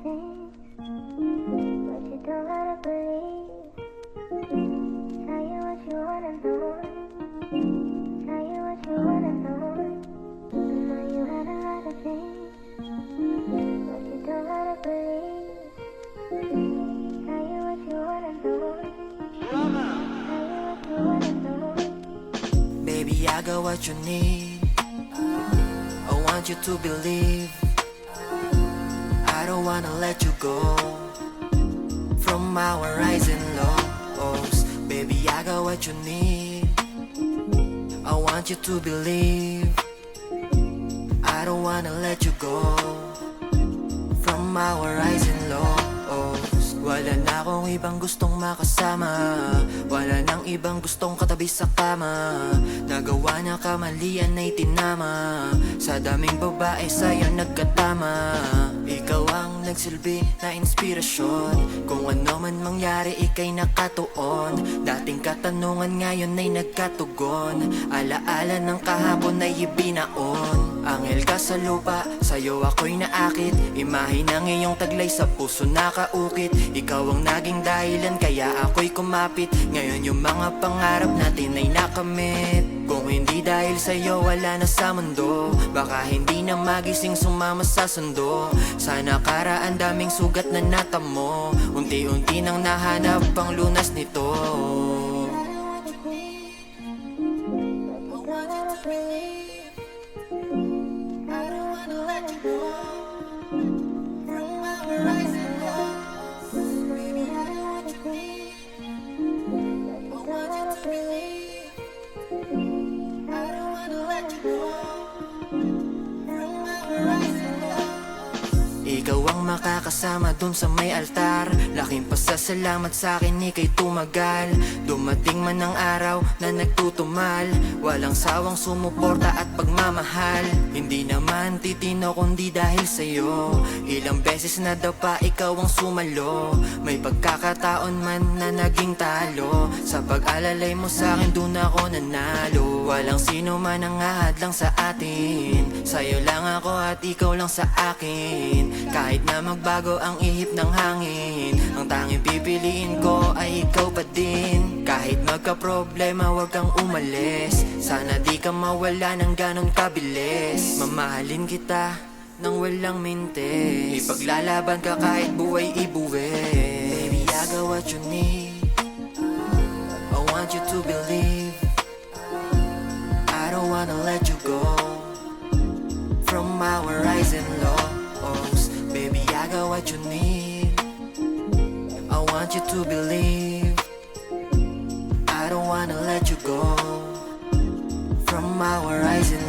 change, but you don't gotta believe. Tell you what you wanna know. Tell you what you wanna know. I know you had a lot of change, but you don't gotta believe. Tell you what you wanna know. Tell you what you wanna know. Baby, I got what you need. I want you to believe. I don't wanna let you go from our rising lows. Baby, I got what you need. I want you to believe. I don't wanna let you go from our rising lows. Wala na akong ibang gustong makasama. Wala nang ibang gustong katabi sa kama. Nagawa na kamalian ay tinama. Sa daming babae sa'yo nagkatama. Ikaw ang nagsilbi na inspirasyon. Kung ano man mangyari ika'y nakatuon. Dating katanungan ngayon ay nagkatugon. Alaala ng kahapon ay ibinaon. Anghel ka sa lupa, sa'yo ako'y naakit. Imahe ng iyong taglay sa puso nakaukit. Ikaw ang naging dahilan kaya ako'y kumapit. Ngayon yung mga pangarap natin ay nakamit. Kung hindi dahil sa'yo wala na sa mundo. Baka hindi na magising sumama sa sundo. Sa nakaraan daming sugat na natamo. Unti-unti nang nahanap ang lunas nito. Ikaw ang makakasama dun sa may altar. Laking pasasalamat sa'kin ika'y tumagal. Dumating man ang araw na nagtutumal. Walang sawang sumuporta at pagmamahal. Hindi naman titino kundi dahil sa'yo. Ilang beses na daw pa ikaw ang sumalo. May pagkakataon man na naging talo. Sa pag-alalay mo sa'kin dun ako nanalo. Walang sino man ang ahadlang sa atin. Sa'yo lang ako at ikaw lang sa akin. Kahit na magbago ang ihip ng hangin, ang tanging pipiliin ko ay ikaw pa din. Kahit magka-problema wag kang umalis. Sana di ka mawala ng ganon kabilis. Mamahalin kita nang walang mintes. Ipaglalaban ka kahit buhay ibuwis. Baby, I got what you need. I want you to believe. I don't wanna let you go from our rising lows. Baby, I got what you need. I want you to believe. I don't wanna let you go from our rising